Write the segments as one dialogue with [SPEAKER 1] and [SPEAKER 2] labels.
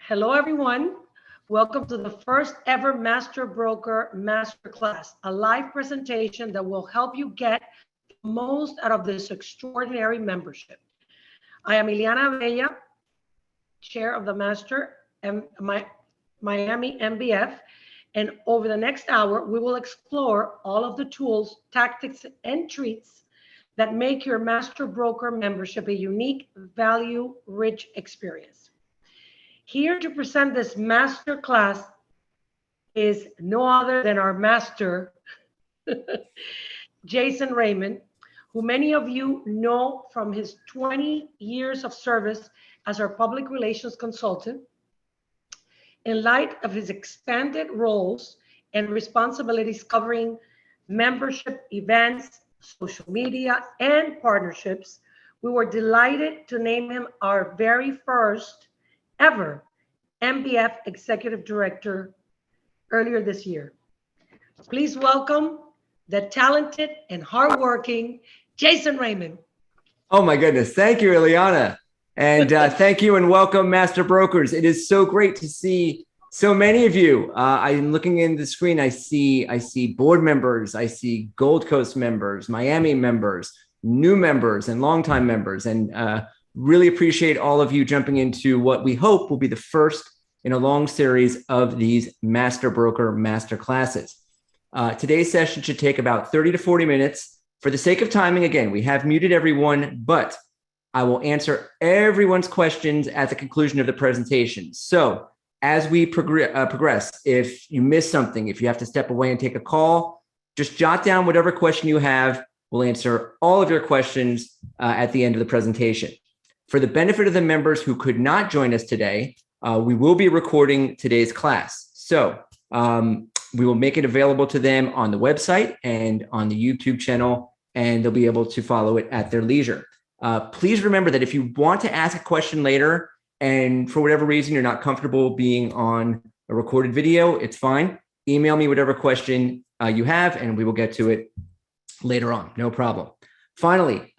[SPEAKER 1] Hello, everyone. Welcome to the first ever Master Broker Master Class, a live presentation that will help you get the most out of this extraordinary membership. I am Ileana Bella, Chair of the Miami MBF, and over the next hour, we will explore all of the tools, tactics, and treats that make your Master Broker membership a unique, value-rich experience. Here to present this master class is no other than our master, Jason Raymond, who many of you know from his 20 years of service as our public relations consultant. In light of his expanded roles and responsibilities covering membership events, social media, and partnerships, we were delighted to name him our very first ever MBF Executive Director earlier this year. Please welcome the talented and hardworking Jason Raymond.
[SPEAKER 2] Oh my goodness. Thank you, Ileana. And thank you and welcome, Master Brokers. It is so great to see so many of you. I'm looking in the screen. I see board members. I see Gold Coast members, Miami members, new members, and longtime members. And really appreciate all of you jumping into what we hope will be the first in a long series of these Master Broker Master Classes. Today's session should take about 30 to 40 minutes. For the sake of timing, again, we have muted everyone, but I will answer everyone's questions at the conclusion of the presentation. So as we progress, if you miss something, if you have to step away and take a call, just jot down whatever question you have. We'll answer all of your questions at the end of the presentation. For the benefit of the members who could not join us today, we will be recording today's class. So we will make it available to them on the website and on the YouTube channel, and they'll be able to follow it at their leisure. Please remember that if you want to ask a question later, and for whatever reason you're not comfortable being on a recorded video, it's fine. Email me whatever question you have, and we will get to it later on. No problem. Finally,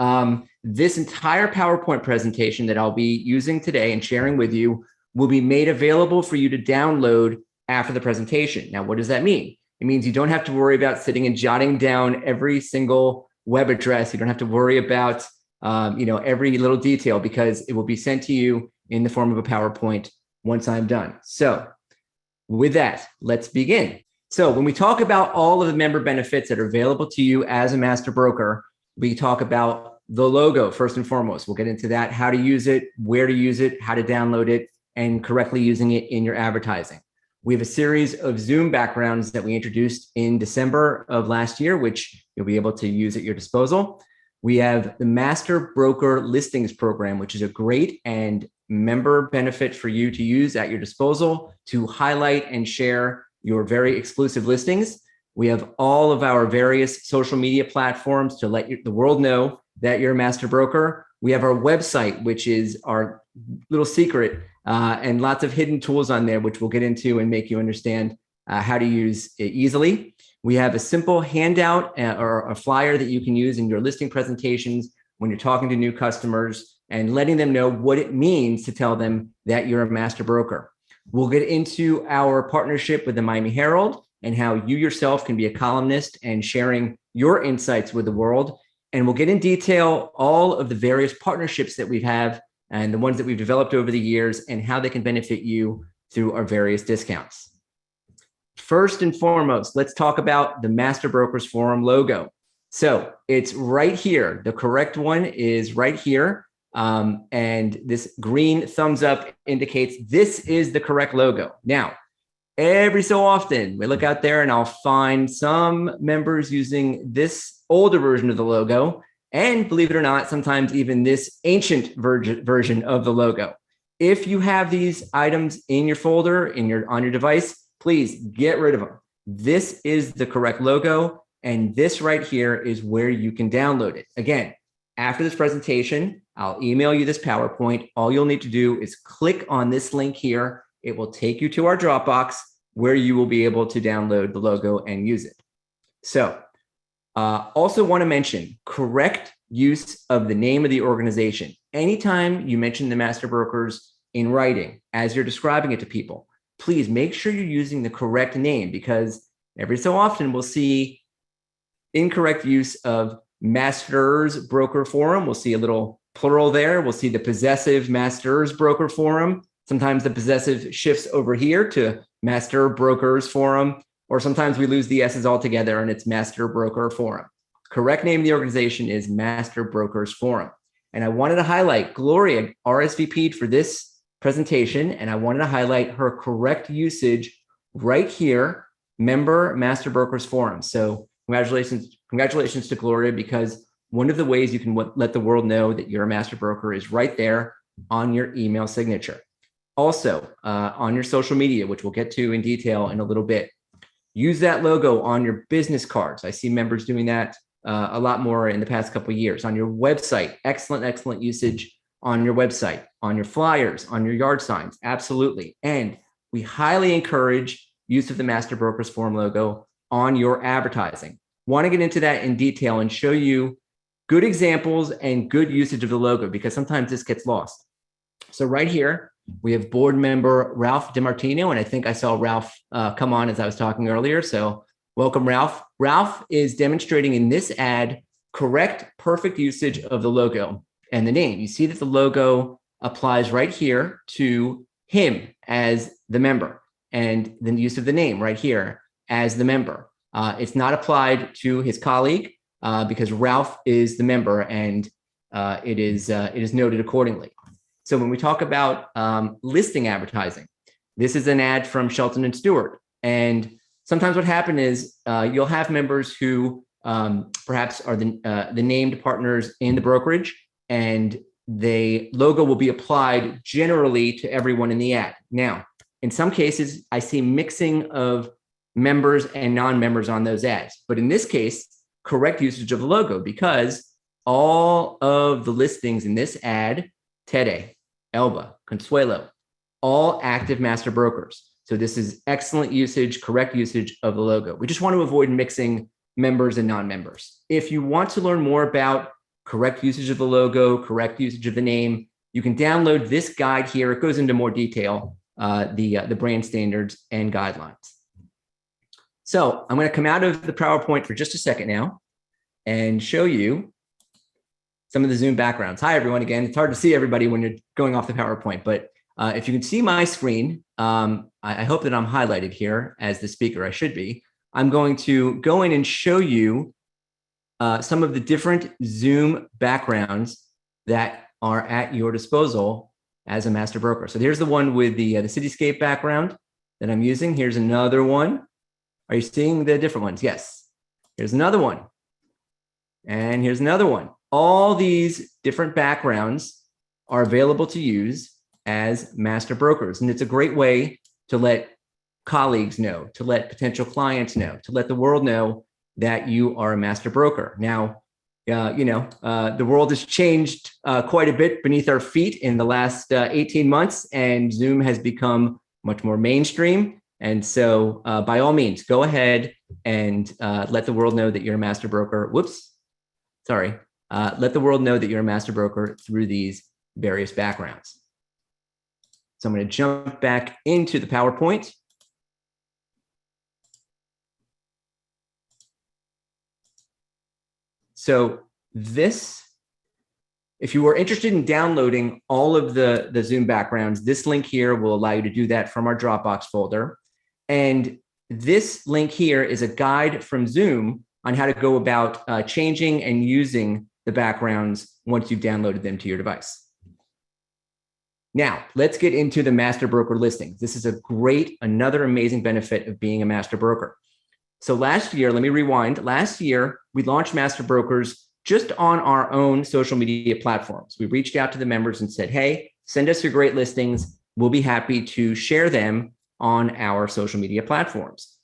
[SPEAKER 2] this entire PowerPoint presentation that I'll be using today and sharing with you will be made available for you to download after the presentation. Now, what does that mean? It means you don't have to worry about sitting and jotting down every single web address. You don't have to worry about every little detail, because it will be sent to you in the form of a PowerPoint once I'm done. So with that, let's begin. So when we talk about all of the member benefits that are available to you as a master broker, we talk about the logo first and foremost. We'll get into that, how to use it, where to use it, how to download it, and correctly using it in your advertising. We have a series of Zoom backgrounds that we introduced in December of last year, which you'll be able to use at your disposal. We have the Master Broker Listings Program, which is a great and member benefit for you to use at your disposal to highlight and share your very exclusive listings. We have all of our various social media platforms to let the world know that you're a master broker. We have our website, which is our little secret, and lots of hidden tools on there, which we'll get into and make you understand how to use it easily. We have a simple handout or a flyer that you can use in your listing presentations when you're talking to new customers and letting them know what it means to tell them that you're a master broker. We'll get into our partnership with the Miami Herald and how you yourself can be a columnist and sharing your insights with the world. And we'll get in detail all of the various partnerships that we have and the ones that we've developed over the years and how they can benefit you through our various discounts. First and foremost, let's talk about the Master Brokers Forum logo. So it's right here. The correct one is right here. And this green thumbs up indicates this is the correct logo. Now, every so often we look out there and I'll find some members using this older version of the logo. And believe it or not, sometimes even this ancient version of the logo. If you have these items in your folder, on your device, please get rid of them. This is the correct logo. And this right here is where you can download it. Again, after this presentation, I'll email you this PowerPoint. All you'll need to do is click on this link here. It will take you to our Dropbox where you will be able to download the logo and use it. So also want to mention correct use of the name of the organization. Anytime you mention the Master Brokers in writing as you're describing it to people, please make sure you're using the correct name, because every so often we'll see incorrect use of Masters Broker Forum. We'll see a little plural there. We'll see the possessive Masters Broker Forum. Sometimes the possessive shifts over here to Master Brokers Forum, or sometimes we lose the S's altogether and it's Master Broker Forum. Correct name of the organization is Master Brokers Forum. And I wanted to highlight Gloria RSVP'd for this presentation, and I wanted to highlight her correct usage right here, Member Master Brokers Forum. So congratulations to Gloria, because one of the ways you can let the world know that you're a master broker is right there on your email signature. Also, on your social media, which we'll get to in detail in a little bit, use that logo on your business cards. I see members doing that a lot more in the past couple of years. On your website, excellent usage on your website, on your flyers, on your yard signs, absolutely. And we highly encourage use of the Master Brokers Forum logo on your advertising. Want to get into that in detail and show you good examples and good usage of the logo, because sometimes this gets lost. So right here, we have board member Ralph DiMartino, and I think I saw Ralph come on as I was talking earlier. So welcome, Ralph. Ralph is demonstrating in this ad correct, perfect usage of the logo and the name. You see that the logo applies right here to him as the member, and the use of the name right here as the member. It's not applied to his colleague because Ralph is the member, and it is noted accordingly. So when we talk about listing advertising, this is an ad from Shelton and Stewart. And sometimes what happens is you'll have members who perhaps are the named partners in the brokerage, and the logo will be applied generally to everyone in the ad. Now, in some cases, I see mixing of members and non-members on those ads. But in this case, correct usage of the logo, because all of the listings in this ad, Tede, Elba, Consuelo, all active master brokers. So this is excellent usage, correct usage of the logo. We just want to avoid mixing members and non-members. If you want to learn more about correct usage of the logo, correct usage of the name, you can download this guide here. It goes into more detail, the brand standards and guidelines. So I'm going to come out of the PowerPoint for just a second now and show you some of the Zoom backgrounds. Hi, everyone. Again, it's hard to see everybody when you're going off the PowerPoint, but if you can see my screen, I hope that I'm highlighted here as the speaker. I should be. I'm going to go in and show you some of the different Zoom backgrounds that are at your disposal as a master broker. So here's the one with the cityscape background that I'm using. Here's another one. Are you seeing the different ones? Yes. Here's another one. And here's another one. All these different backgrounds are available to use as master brokers. And it's a great way to let colleagues know, to let potential clients know, to let the world know that you are a master broker. Now, the world has changed quite a bit beneath our feet in the last 18 months, and Zoom has become much more mainstream. And so by all means, go ahead and let the world know that you're a master broker. Let the world know that you're a master broker through these various backgrounds. So I'm going to jump back into the PowerPoint. So this, if you are interested in downloading all of the Zoom backgrounds, this link here will allow you to do that from our Dropbox folder. And this link here is a guide from Zoom on how to go about changing and using the backgrounds once you've downloaded them to your device. Now, let's get into the master broker listings. This is another amazing benefit of being a master broker. So last year, let me rewind. Last year, we launched Master Brokers just on our own social media platforms. We reached out to the members and said, hey, send us your great listings. We'll be happy to share them on our social media platforms.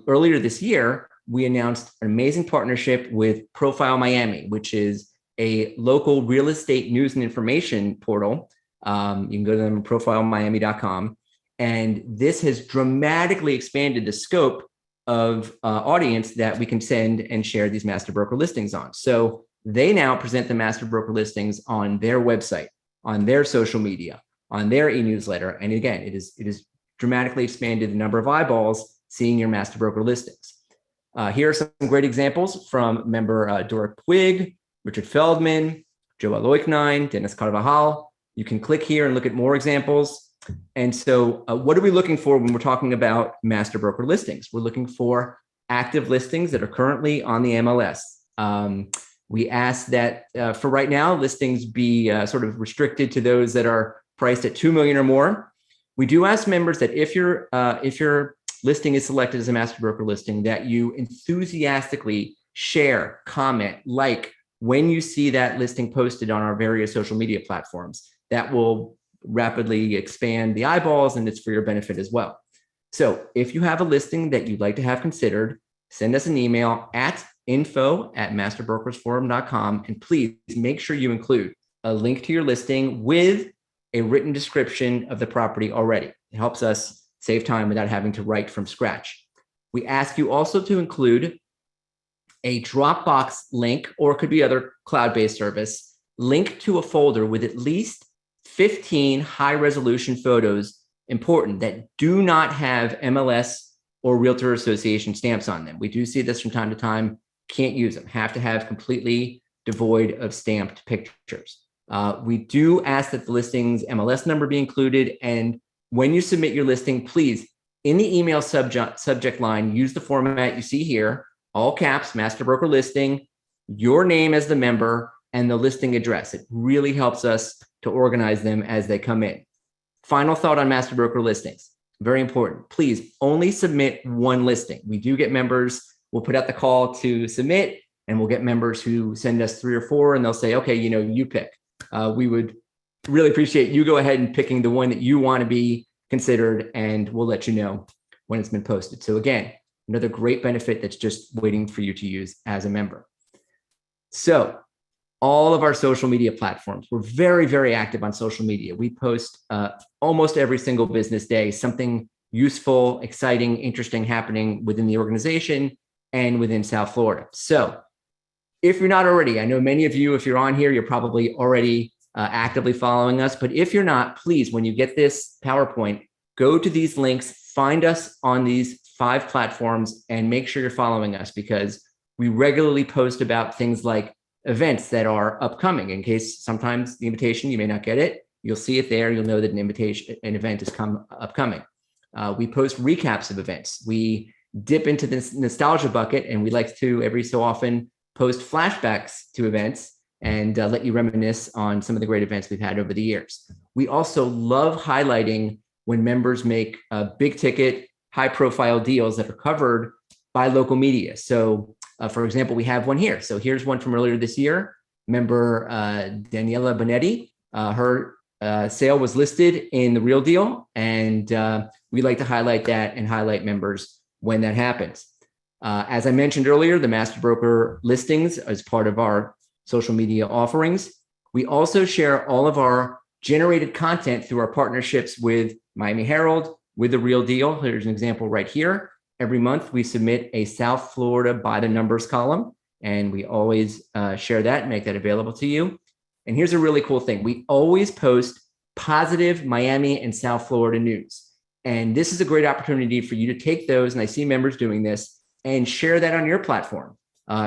[SPEAKER 2] Earlier this year, we announced an amazing partnership with Profile Miami, which is a local real estate news and information portal. You can go to them at profilemiami.com. And this has dramatically expanded the scope of audience that we can send and share these master broker listings on. So they now present the master broker listings on their website, on their social media, on their e-newsletter. And again, it is dramatically expanded the number of eyeballs seeing your master broker listings. Here are some great examples from member Doric Puig, Richard Feldman, Joe Aloiknine, Dennis Carvajal. You can click here and look at more examples. And so what are we looking for when we're talking about master broker listings? We're looking for active listings that are currently on the MLS. We ask that for right now, listings be sort of restricted to those that are priced at 2 million or more. We do ask members that if your listing is selected as a master broker listing, that you enthusiastically share, comment, like when you see that listing posted on our various social media platforms. That will rapidly expand the eyeballs, and it's for your benefit as well. So if you have a listing that you'd like to have considered, send us an email at info@masterbrokersforum.com, and please make sure you include a link to your listing with a written description of the property already. It helps us save time without having to write from scratch. We ask you also to include a Dropbox link, or it could be other cloud-based service, link to a folder with at least 15 high-resolution photos, important, that do not have MLS or Realtor Association stamps on them. We do see this from time to time. Can't use them. Have to have completely devoid of stamped pictures. We do ask that the listing's MLS number be included. And when you submit your listing, please, in the email subject line, use the format you see here, all caps, master broker listing, your name as the member, and the listing address. It really helps us to organize them as they come in. Final thought on master broker listings. Very important. Please only submit one listing. We do get members, we'll put out the call to submit, and we'll get members who send us 3 or 4, and they'll say, okay, you pick. We would really appreciate you go ahead and picking the one that you want to be considered, and we'll let you know when it's been posted. So again, another great benefit that's just waiting for you to use as a member. So all of our social media platforms, we're very, very active on social media. We post almost every single business day, something useful, exciting, interesting happening within the organization and within South Florida. So if you're not already, I know many of you, if you're on here, you're probably already actively following us. But if you're not, please, when you get this PowerPoint, go to these links, find us on these 5 platforms, and make sure you're following us, because we regularly post about things like events that are upcoming. In case sometimes the invitation, you may not get it, you'll see it there. You'll know that an event is upcoming. We post recaps of events. We dip into this nostalgia bucket, and we like to every so often post flashbacks to events and let you reminisce on some of the great events we've had over the years. We also love highlighting when members make big ticket, high profile deals that are covered by local media. So for example, we have one here. So here's one from earlier this year. Member Daniela Bonetti, her sale was listed in The Real Deal, and we like to highlight that and highlight members when that happens. As I mentioned earlier, the master broker listings as part of our social media offerings. We also share all of our generated content through our partnerships with Miami Herald, with The Real Deal. Here's an example right here. Every month, we submit a South Florida by the numbers column, and we always share that and make that available to you. And here's a really cool thing. We always post positive Miami and South Florida news. And this is a great opportunity for you to take those, and I see members doing this, and share that on your platform.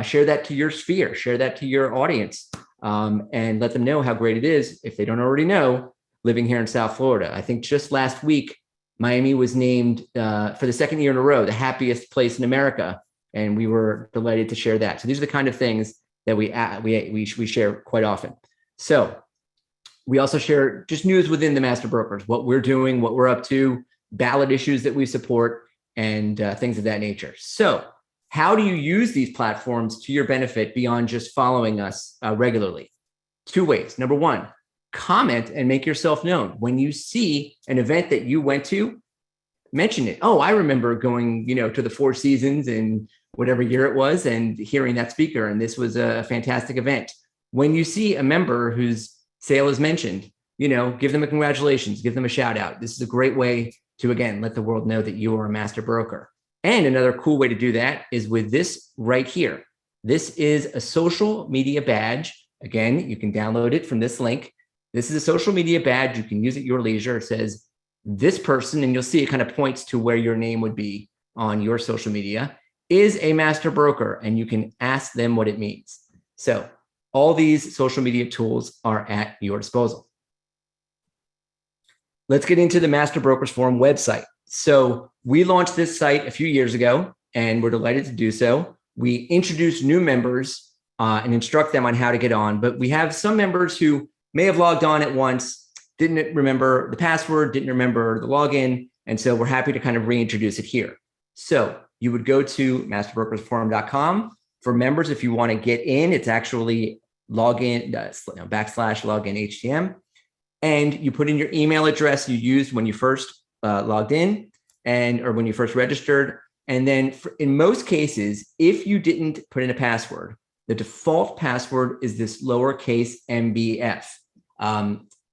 [SPEAKER 2] Share that to your sphere, share that to your audience, and let them know how great it is, if they don't already know, living here in South Florida. I think just last week, Miami was named for the 2nd year in a row, the happiest place in America. And we were delighted to share that. So these are the kind of things that we share quite often. So we also share just news within the master brokers, what we're doing, what we're up to, ballot issues that we support, and things of that nature. So how do you use these platforms to your benefit beyond just following us regularly? 2 ways. Number 1, comment and make yourself known. When you see an event that you went to, mention it. Oh, I remember going, to the Four Seasons in whatever year it was and hearing that speaker, and this was a fantastic event. When you see a member whose sale is mentioned, give them a congratulations, give them a shout out. This is a great way to, again, let the world know that you are a master broker. And another cool way to do that is with this right here. This is a social media badge. Again, you can download it from this link. This is a social media badge. You can use it at your leisure. It says this person, and you'll see it kind of points to where your name would be on your social media, is a master broker, and you can ask them what it means. So all these social media tools are at your disposal. Let's get into the Master Brokers Forum website. So we launched this site a few years ago, and we're delighted to do so. We introduce new members and instruct them on how to get on, but we have some members who may have logged on at once, didn't remember the password, didn't remember the login, and so we're happy to kind of reintroduce it here. So you would go to masterbrokersforum.com. For members, if you want to get in, it's actually login / login HTM, and you put in your email address you used when you first logged in or when you first registered. And then in most cases, if you didn't put in a password, the default password is this lowercase MBF.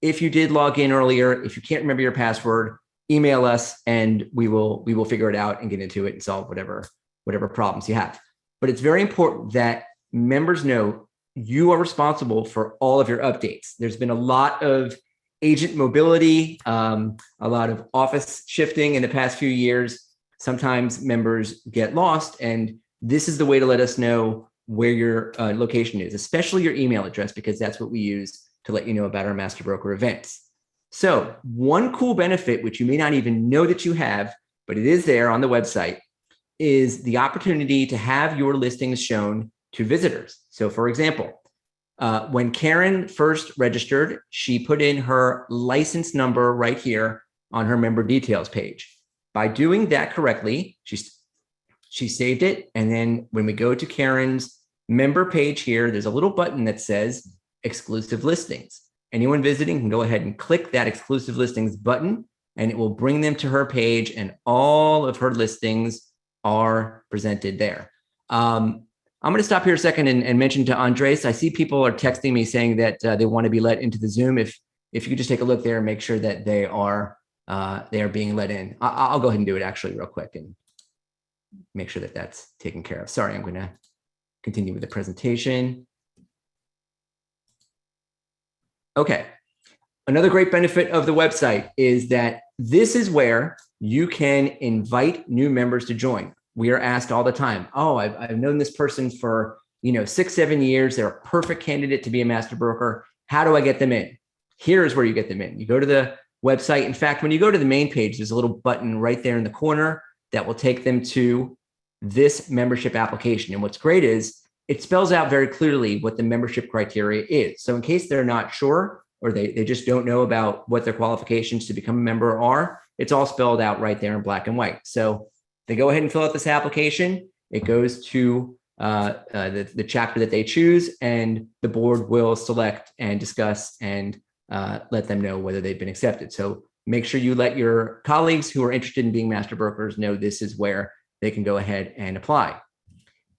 [SPEAKER 2] If you did log in earlier, if you can't remember your password, email us and we will figure it out and get into it and solve whatever problems you have. But it's very important that members know you are responsible for all of your updates. There's been a lot of agent mobility, a lot of office shifting in the past few years. Sometimes members get lost, and this is the way to let us know where your location is, especially your email address, because that's what we use to let you know about our Master Broker events. So one cool benefit, which you may not even know that you have, but it is there on the website, is the opportunity to have your listings shown to visitors. So for example, when Karen first registered, she put in her license number right here on her member details page. By doing that correctly, she saved it. And then when we go to Karen's member page here, there's a little button that says exclusive listings. Anyone visiting can go ahead and click that exclusive listings button, and it will bring them to her page, and all of her listings are presented there. I'm going to stop here a second and mention to Andres, I see people are texting me saying that they want to be let into the Zoom. If you could just take a look there and make sure that they are being let in. I'll go ahead and do it actually real quick and make sure that that's taken care of. Sorry, I'm going to continue with the presentation. Okay. Another great benefit of the website is that this is where you can invite new members to join. We are asked all the time, oh, I've known this person for 6-7 years. They're a perfect candidate to be a master broker. How do I get them in? Here's where you get them in. You go to the website. In fact, when you go to the main page, there's a little button right there in the corner that will take them to this membership application. And what's great is it spells out very clearly what the membership criteria is. So in case they're not sure, or they just don't know about what their qualifications to become a member are, it's all spelled out right there in black and white. So they go ahead and fill out this application. It goes to the chapter that they choose, and the board will select and discuss and let them know whether they've been accepted. So make sure you let your colleagues who are interested in being master brokers know this is where they can go ahead and apply.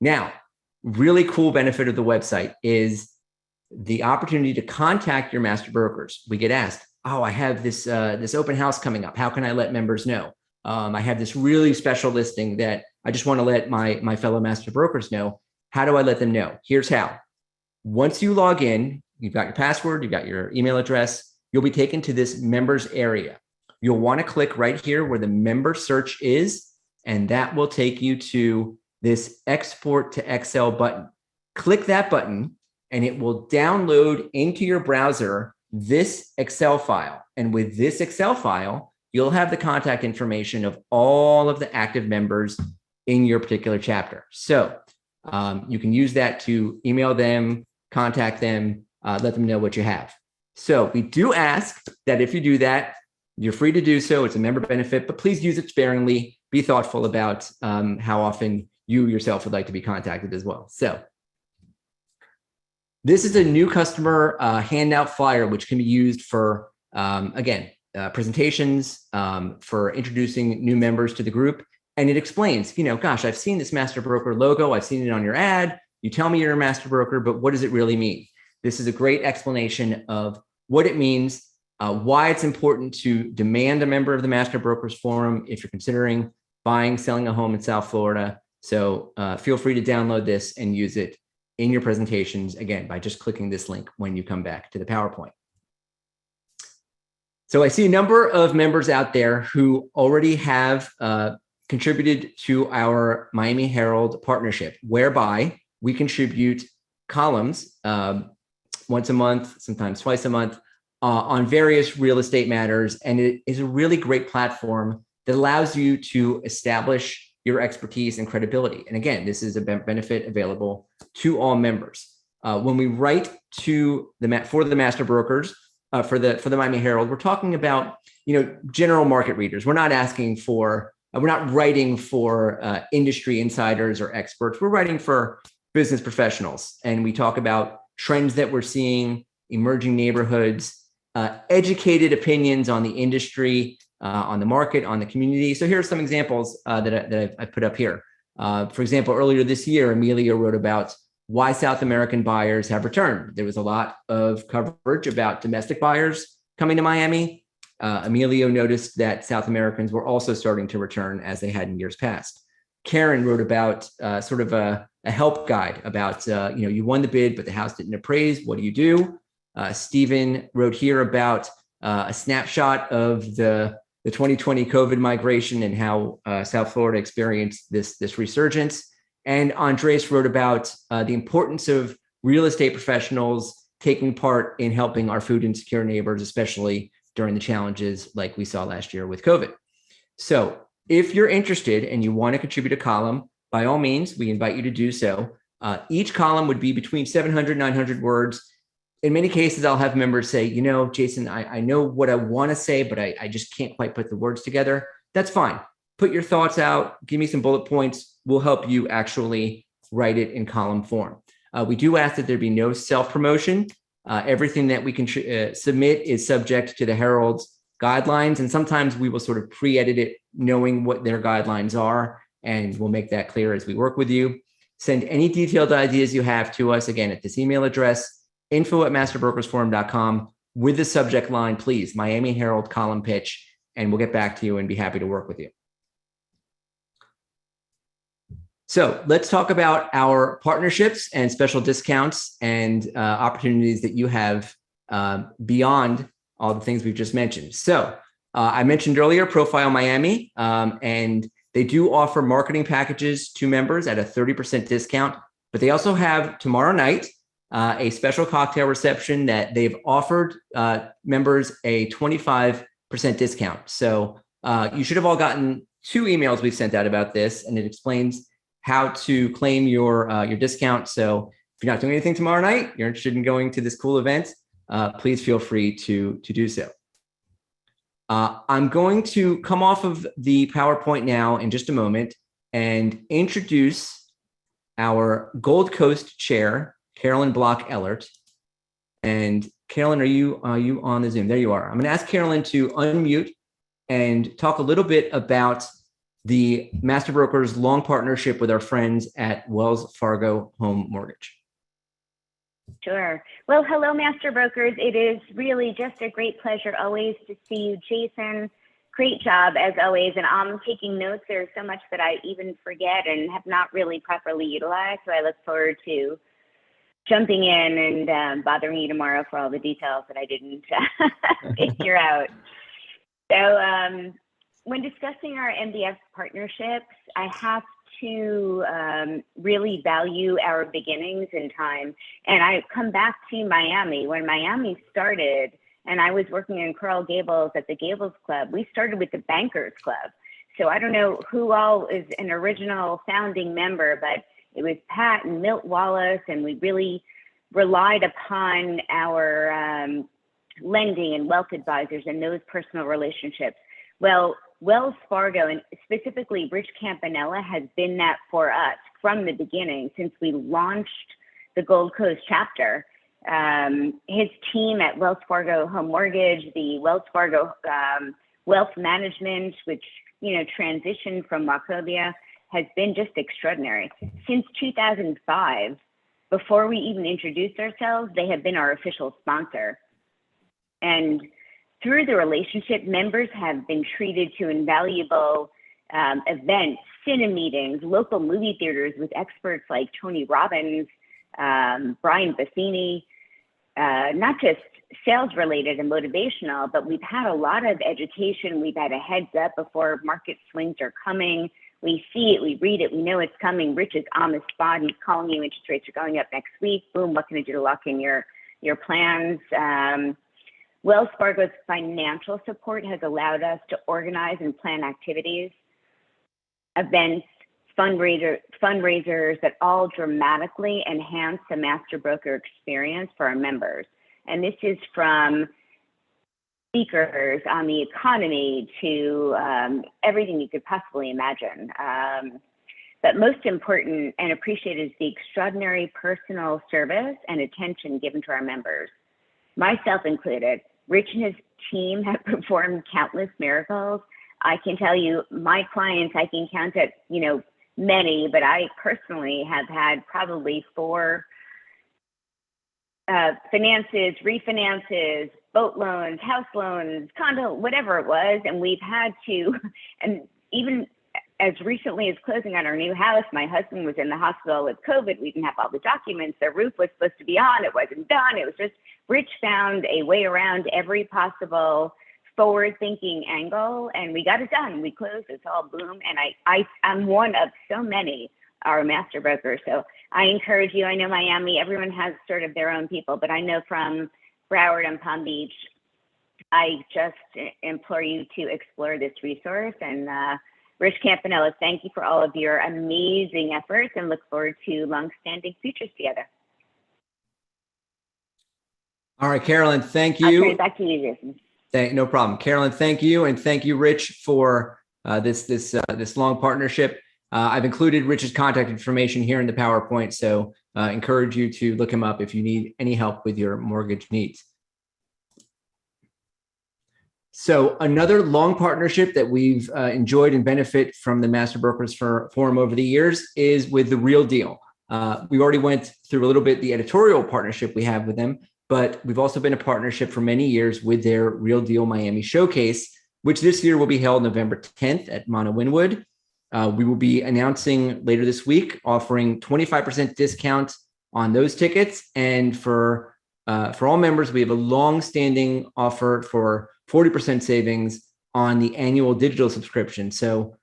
[SPEAKER 2] Now, really cool benefit of the website is the opportunity to contact your master brokers. We get asked, oh, I have this open house coming up. How can I let members know? I have this really special listing that I just want to let my fellow master brokers know. How do I let them know? Here's how. Once you log in, you've got your password, you've got your email address, you'll be taken to this members area. You'll want to click right here where the member search is, and that will take you to this export to Excel button. Click that button, and it will download into your browser this Excel file. And with this Excel file, you'll have the contact information of all of the active members in your particular chapter. So you can use that to email them, contact them, let them know what you have. So we do ask that if you do that, you're free to do so. It's a member benefit, but please use it sparingly. Be thoughtful about how often you yourself would like to be contacted as well. So this is a new customer handout flyer, which can be used for, again, presentations, for introducing new members to the group. And it explains, gosh, I've seen this master broker logo. I've seen it on your ad. You tell me you're a master broker, but what does it really mean? This is a great explanation of what it means, why it's important to demand a member of the Master Brokers Forum if you're considering buying, selling a home in South Florida. So feel free to download this and use it in your presentations, again, by just clicking this link when you come back to the PowerPoint. So I see a number of members out there who already have contributed to our Miami Herald partnership, whereby we contribute columns once a month, sometimes twice a month, on various real estate matters. And it is a really great platform that allows you to establish your expertise and credibility. And again, this is a benefit available to all members. When we write to for the master brokers, for the Miami Herald, we're talking about, general market readers. We're not asking for, we're not writing for industry insiders or experts. We're writing for business professionals. And we talk about trends that we're seeing, emerging neighborhoods, educated opinions on the industry, on the market, on the community. So here are some examples that I put up here. For example, earlier this year, Emilio wrote about why South American buyers have returned. There was a lot of coverage about domestic buyers coming to Miami. Emilio noticed that South Americans were also starting to return as they had in years past. Karen wrote about sort of a help guide about, you won the bid, but the house didn't appraise. What do you do? Stephen wrote here about a snapshot of the 2020 COVID migration and how South Florida experienced this resurgence. And Andres wrote about the importance of real estate professionals taking part in helping our food insecure neighbors, especially during the challenges like we saw last year with COVID. So if you're interested and you want to contribute a column, by all means, we invite you to do so. Each column would be between 700 and 900 words. In many cases, I'll have members say, Jason, I know what I want to say, but I just can't quite put the words together. That's fine. Put your thoughts out. Give me some bullet points. We'll help you actually write it in column form. We do ask that there be no self-promotion. Everything that we can submit is subject to the Herald's guidelines. And sometimes we will sort of pre-edit it knowing what their guidelines are. And we'll make that clear as we work with you. Send any detailed ideas you have to us, again, at this email address, info@masterbrokersforum.com, with the subject line, please, Miami Herald column pitch, and we'll get back to you and be happy to work with you. So let's talk about our partnerships and special discounts and opportunities that you have beyond all the things we've just mentioned. So I mentioned earlier Profile Miami, and they do offer marketing packages to members at a 30% discount, but they also have tomorrow night a special cocktail reception that they've offered members a 25% discount. So you should have all gotten 2 emails we've sent out about this, and it explains how to claim your discount. So if you're not doing anything tomorrow night, you're interested in going to this cool event, please feel free to do so. I'm going to come off of the PowerPoint now in just a moment and introduce our Gold Coast chair, Carolyn Block-Ellert. And Carolyn, are you on the Zoom? There you are. I'm going to ask Carolyn to unmute and talk a little bit about the Master Brokers' long partnership with our friends at Wells Fargo Home Mortgage.
[SPEAKER 3] Sure. Well, hello, Master Brokers. It is really just a great pleasure always to see you, Jason. Great job as always. And I'm taking notes. There's so much that I even forget and have not really properly utilized. So I look forward to jumping in and bothering you tomorrow for all the details that I didn't figure out. So when discussing our MBF partnerships, I have to really value our beginnings in time. And I come back to Miami. When Miami started and I was working in Coral Gables at the Gables Club, we started with the Bankers Club. So I don't know who all is an original founding member, but it was Pat and Milt Wallace, and we really relied upon our lending and wealth advisors and those personal relationships. Well, Wells Fargo, and specifically Rich Campanella, has been that for us from the beginning since we launched the Gold Coast chapter. His team at Wells Fargo Home Mortgage, the Wells Fargo Wealth Management, which transitioned from Wachovia, has been just extraordinary. Since 2005, before we even introduced ourselves, they have been our official sponsor. And through the relationship, members have been treated to invaluable events, cine meetings, local movie theaters with experts like Tony Robbins, Brian Bassini, not just sales related and motivational, but we've had a lot of education. We've had a heads up before market swings are coming. We see it, we read it, we know it's coming. Rich is on the spot. He's calling you, interest rates are going up next week. Boom, what can I do to lock in your plans? Wells Fargo's financial support has allowed us to organize and plan activities, events, fundraisers that all dramatically enhance the master broker experience for our members. And this is from speakers on the economy to everything you could possibly imagine. But most important and appreciated is the extraordinary personal service and attention given to our members, myself included. Rich and his team have performed countless miracles. I can tell you, my clients, I can count at, many, but I personally have had probably 4 finances, refinances, boat loans, house loans, condo, whatever it was. And we've had to, and even as recently as closing on our new house, my husband was in the hospital with COVID. We didn't have all the documents. The roof was supposed to be on. It wasn't done. It was just, Rich found a way around every possible forward-thinking angle, and we got it done. We closed. It's all boom. And I'm one of so many our master brokers. So I encourage you. I know Miami, everyone has sort of their own people, but I know from Broward and Palm Beach, I just implore you to explore this resource. And Rich Campanella, thank you for all of your amazing efforts, and look forward to long-standing futures together.
[SPEAKER 2] All right, Carolyn, thank you.
[SPEAKER 3] I'll turn it back to you, Jason.
[SPEAKER 2] No problem. Carolyn, thank you. And thank you, Rich, for this long partnership. I've included Rich's contact information here in the PowerPoint, so encourage you to look him up if you need any help with your mortgage needs. So another long partnership that we've enjoyed and benefit from the Master Brokers Forum over the years is with The Real Deal. We already went through a little bit the editorial partnership we have with them, but we've also been a partnership for many years with their Real Deal Miami Showcase, which this year will be held November 10th at Mona Wynwood. We will be announcing later this week, offering 25% discount on those tickets. And for all members, we have a long-standing offer for 40% savings on the annual digital subscription. So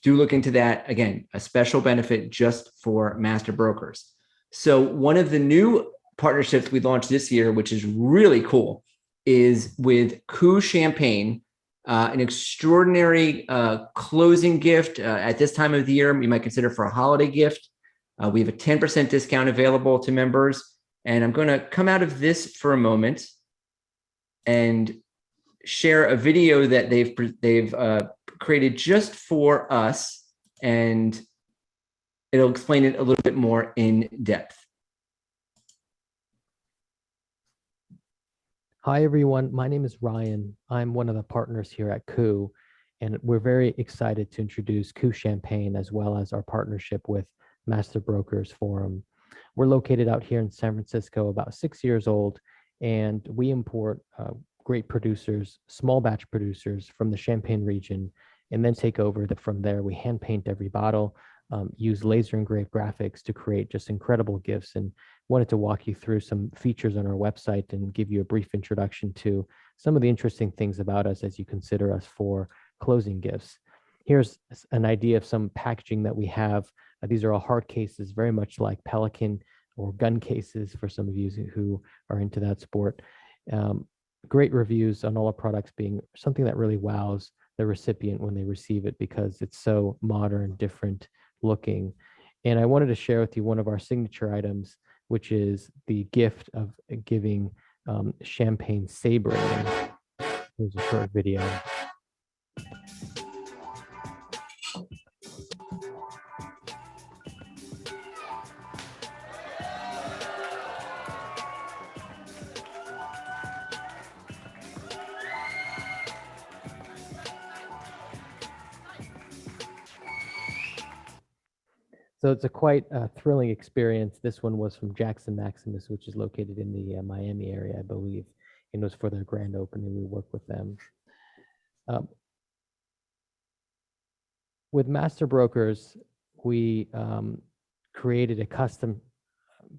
[SPEAKER 2] do look into that. Again, a special benefit just for master brokers. So one of the new partnerships we launched this year, which is really cool, is with Coup Champagne, an extraordinary closing gift at this time of the year. You might consider for a holiday gift. We have a 10% discount available to members. And I'm going to come out of this for a moment and share a video that they've created just for us, and it'll explain it a little bit more in depth.
[SPEAKER 4] Hi, everyone. My name is Ryan. I'm one of the partners here at Coup, and we're very excited to introduce Coup Champagne as well as our partnership with Master Brokers Forum. We're located out here in San Francisco, about 6 years old, and we import great producers, small batch producers from the Champagne region, and then take over from there. We hand paint every bottle, use laser engraved graphics to create just incredible gifts, and wanted to walk you through some features on our website and give you a brief introduction to some of the interesting things about us as you consider us for closing gifts. Here's an idea of some packaging that we have. These are all hard cases, very much like Pelican or gun cases for some of you who are into that sport. Great reviews on all our products, being something that really wows the recipient when they receive it because it's so modern, different looking. And I wanted to share with you one of our signature items, which is the gift of giving champagne sabering. Here's a short video. So it's a quite thrilling experience. This one was from Jackson Maximus, which is located in the Miami area, I believe, and it was for their grand opening. We worked with them. With Master Brokers, we created a custom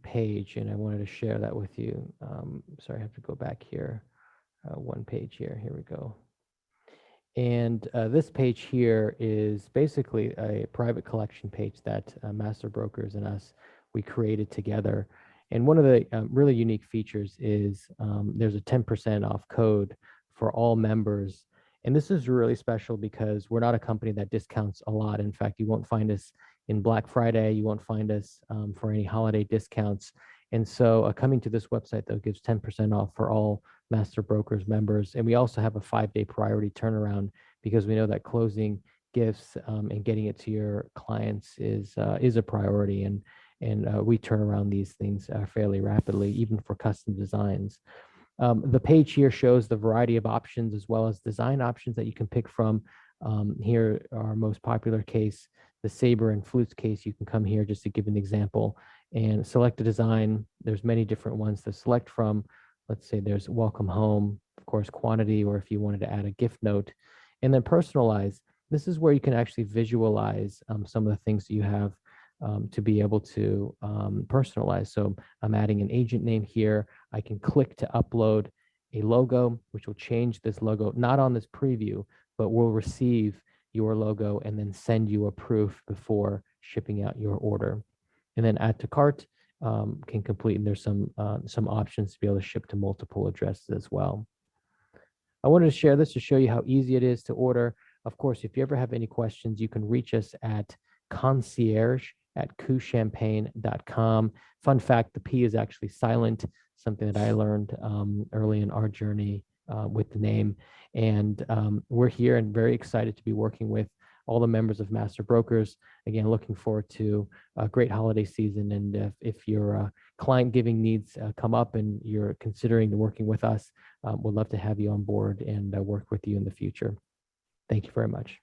[SPEAKER 4] page, and I wanted to share that with you. Sorry, I have to go back here. One page here. Here we go. And this page here is basically a private collection page that Master Brokers and us, we created together. And one of the really unique features is there's a 10% off code for all members. And this is really special because we're not a company that discounts a lot. In fact, you won't find us in Black Friday. You won't find us for any holiday discounts. And so coming to this website, though, gives 10% off for all Master Brokers members. And we also have a 5-day priority turnaround because we know that closing gifts and getting it to your clients is a priority. And we turn around these things fairly rapidly, even for custom designs. The page here shows the variety of options as well as design options that you can pick from. Here, our most popular case, the Saber and Flutes case. You can come here just to give an example and select a design. There's many different ones to select from. Let's say there's Welcome Home, of course, quantity, or if you wanted to add a gift note, and then personalize. This is where you can actually visualize some of the things that you have to be able to personalize. So I'm adding an agent name here. I can click to upload a logo, which will change this logo, not on this preview, but will receive your logo and then send you a proof before shipping out your order. And then add to cart can complete, and there's some options to be able to ship to multiple addresses as well. I wanted to share this to show you how easy it is to order. Of course, if you ever have any questions, you can reach us at concierge@couschampagne.com. Fun fact, the P is actually silent, something that I learned early in our journey with the name. And we're here and very excited to be working with all the members of Master Brokers. Again, looking forward to a great holiday season. And if your client giving needs come up and you're considering working with us, we'd love to have you on board and work with you in the future. Thank you very much.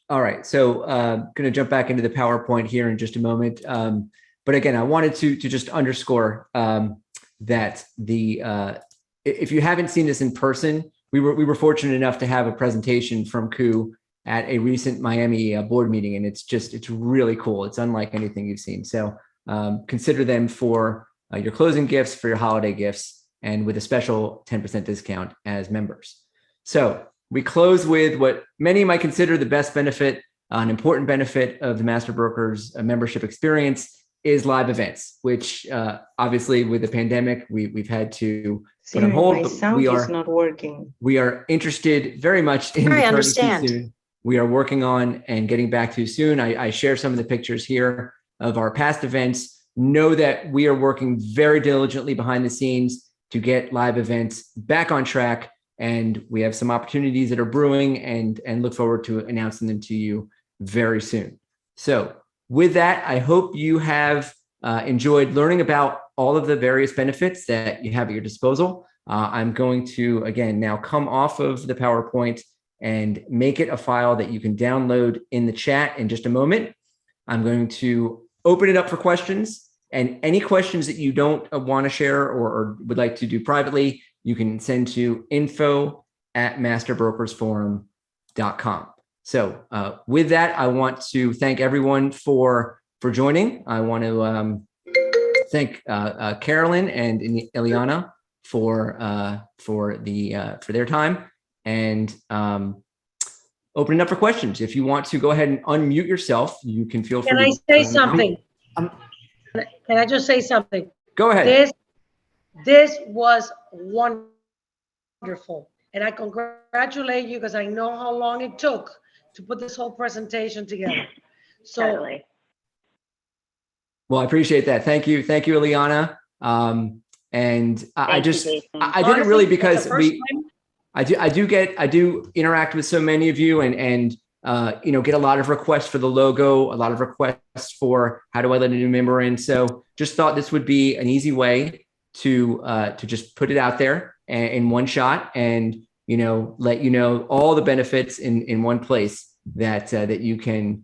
[SPEAKER 2] All right, so going to jump back into the PowerPoint here in just a moment. But again, I wanted to just underscore that if you haven't seen this in person, we were fortunate enough to have a presentation from Ku at a recent Miami board meeting, and it's really cool. It's unlike anything you've seen. So consider them for your closing gifts, for your holiday gifts, and with a special 10% discount as members. So we close with what many might consider the best benefit, an important benefit of the Master Brokers membership experience is live events, which obviously with the pandemic, we've had to put on hold.
[SPEAKER 5] My sound is not working.
[SPEAKER 2] We are interested very much in
[SPEAKER 5] I understand.
[SPEAKER 2] Soon. We are working on and getting back to you soon. I share some of the pictures here of our past events. Know that we are working very diligently behind the scenes to get live events back on track. And we have some opportunities that are brewing and look forward to announcing them to you very soon. So with that, I hope you have enjoyed learning about all of the various benefits that you have at your disposal. I'm going to, again, now come off of the PowerPoint and make it a file that you can download in the chat in just a moment. I'm going to open it up for questions, and any questions that you don't want to share or would like to do privately, you can send to info@masterbrokersforum.com. So with that, I want to thank everyone for joining. I want to thank Carolyn and Ileana for their time, and open it up for questions. If you want to go ahead and unmute yourself, you can feel free.
[SPEAKER 1] Can I say something? Can I just say something?
[SPEAKER 2] Go ahead.
[SPEAKER 1] This was wonderful, and I congratulate you because I know how long it took to put this whole presentation together. So,
[SPEAKER 3] Totally.
[SPEAKER 2] Well, I appreciate that. Thank you, Ileana. And I didn't really, because I do interact with so many of you and get a lot of requests for the logo, a lot of requests for how do I let a new member in. So just thought this would be an easy way to just put it out there in one shot and, let you know all the benefits in one place that you can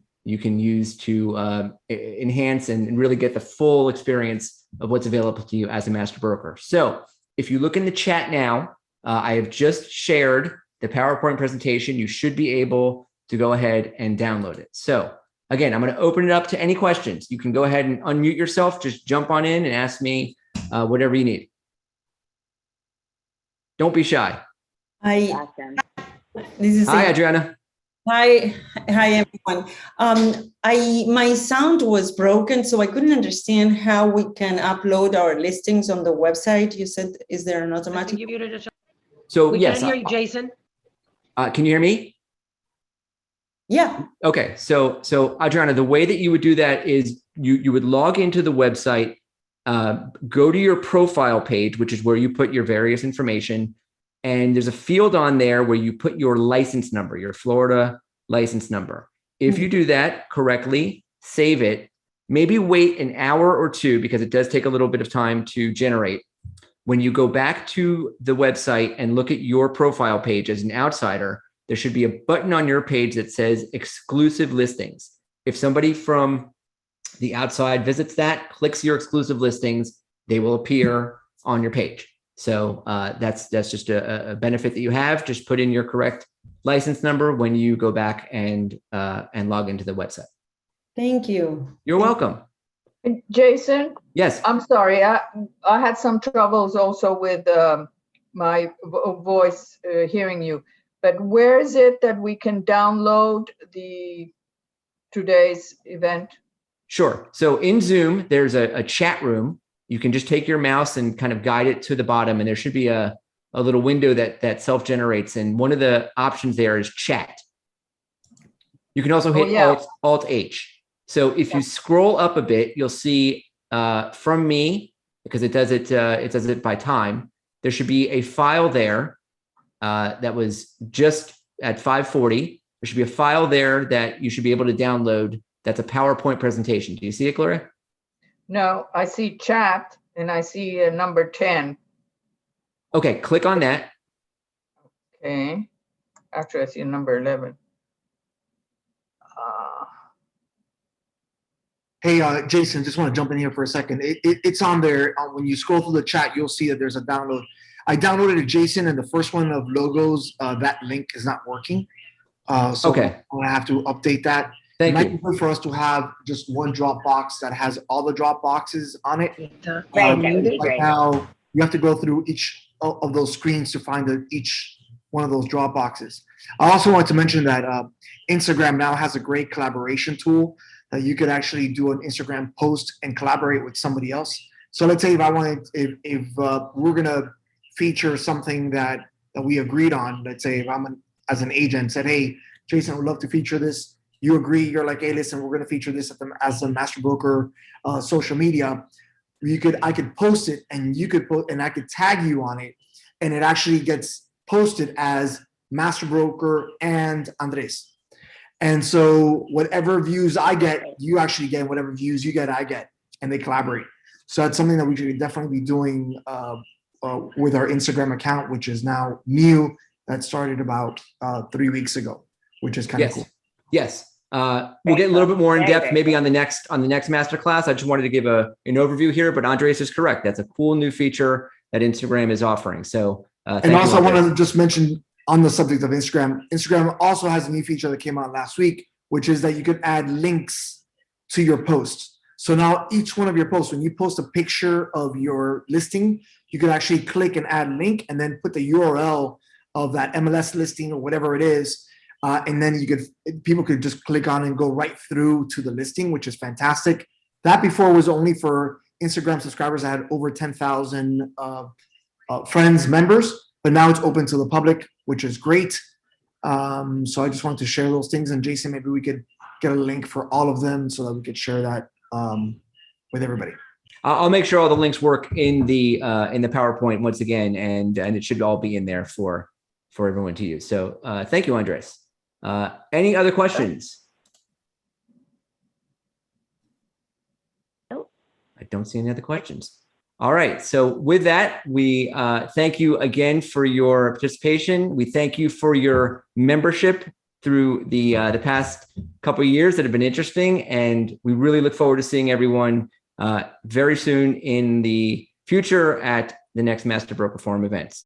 [SPEAKER 2] use to enhance and really get the full experience of what's available to you as a master broker. So if you look in the chat now, I have just shared the PowerPoint presentation. You should be able to go ahead and download it. So again, I'm going to open it up to any questions. You can go ahead and unmute yourself. Just jump on in and ask me whatever you need. Don't be shy.
[SPEAKER 5] Hi,
[SPEAKER 3] Awesome.
[SPEAKER 5] this is
[SPEAKER 2] Hi, Adriana.
[SPEAKER 5] Hi, everyone. My sound was broken, so I couldn't understand how we can upload our listings on the website. You said, is there an automatic?
[SPEAKER 2] So
[SPEAKER 1] We
[SPEAKER 2] yes,
[SPEAKER 1] can't hear you, Jason.
[SPEAKER 2] can you hear me?
[SPEAKER 5] Yeah.
[SPEAKER 2] Okay, so Adriana, the way that you would do that is you would log into the website, go to your profile page, which is where you put your various information, and there's a field on there where you put your license number, your Florida license number. If you do that correctly, save it, maybe wait an hour or two because it does take a little bit of time to generate. When you go back to the website and look at your profile page as an outsider, there should be a button on your page that says exclusive listings. If somebody from the outside visits that, clicks your exclusive listings, they will appear on your page. So that's just a benefit that you have. Just put in your correct license number when you go back and log into the website.
[SPEAKER 5] Thank you.
[SPEAKER 2] You're welcome.
[SPEAKER 6] Jason,
[SPEAKER 2] Yes.
[SPEAKER 6] I'm sorry. I had some troubles also with my voice hearing you. But where is it that we can download today's event?
[SPEAKER 2] Sure. So in Zoom, there's a chat room. You can just take your mouse and kind of guide it to the bottom, and there should be a little window that self-generates. And one of the options there is chat. You can also hit Alt-H. So if you scroll up a bit, you'll see from me, because it does it by time. There should be a file there that was just at 5:40. There should be a file there that you should be able to download. That's a PowerPoint presentation. Do you see it, Gloria?
[SPEAKER 6] No, I see chat and I see number 10.
[SPEAKER 2] Okay, click on that.
[SPEAKER 6] Okay. Actually, I see number 11.
[SPEAKER 7] Hey, Jason, just want to jump in here for a second. It's on there. When you scroll through the chat, you'll see that there's a download. I downloaded it, Jason, and the first one of logos, that link is not working. So
[SPEAKER 2] Okay.
[SPEAKER 7] I'm going to have to update that.
[SPEAKER 2] Thank
[SPEAKER 7] it might
[SPEAKER 2] you.
[SPEAKER 7] be good for us to have just one Dropbox that has all the Dropboxes on it.
[SPEAKER 3] Right, that would be
[SPEAKER 7] Right
[SPEAKER 3] great.
[SPEAKER 7] now, you have to go through each of those screens to find each one of those Dropboxes. I also want to mention that Instagram now has a great collaboration tool that you could actually do an Instagram post and collaborate with somebody else. So let's say if we're gonna feature something that we agreed on, let's say if I'm as an agent said, hey, Jason, I would love to feature this. You agree, you're like, hey, listen, we're gonna feature this as a master broker social media. I could post it and you could and I could tag you on it, and it actually gets posted as Master Broker and Andres. And so whatever views I get, you actually get. Whatever views you get, I get, and they collaborate. So that's something that we should definitely be doing with our Instagram account, which is now new. That started about 3 weeks ago, which is kind of cool.
[SPEAKER 2] Yes. We'll get a little bit more in depth maybe on the next master class. I just wanted to give an overview here, but Andres is correct. That's a cool new feature that Instagram is offering. So
[SPEAKER 7] and also I want to just mention on the subject of Instagram, Instagram also has a new feature that came out last week, which is that you could add links to your posts. So now each one of your posts, when you post a picture of your listing, you could actually click and add link and then put the URL of that MLS listing or whatever it is. And then people could just click on and go right through to the listing, which is fantastic. That before was only for Instagram subscribers that had over 10,000 friends, members, but now it's open to the public, which is great. So I just wanted to share those things. And Jason, maybe we could get a link for all of them so that we could share that with everybody.
[SPEAKER 2] I'll make sure all the links work in the PowerPoint once again, and it should all be in there for everyone to use. So thank you, Andres. Any other questions?
[SPEAKER 3] Nope.
[SPEAKER 2] I don't see any other questions. All right. So with that, we thank you again for your participation. We thank you for your membership through the past couple of years that have been interesting, and we really look forward to seeing everyone very soon in the future at the next Master Broker Forum events.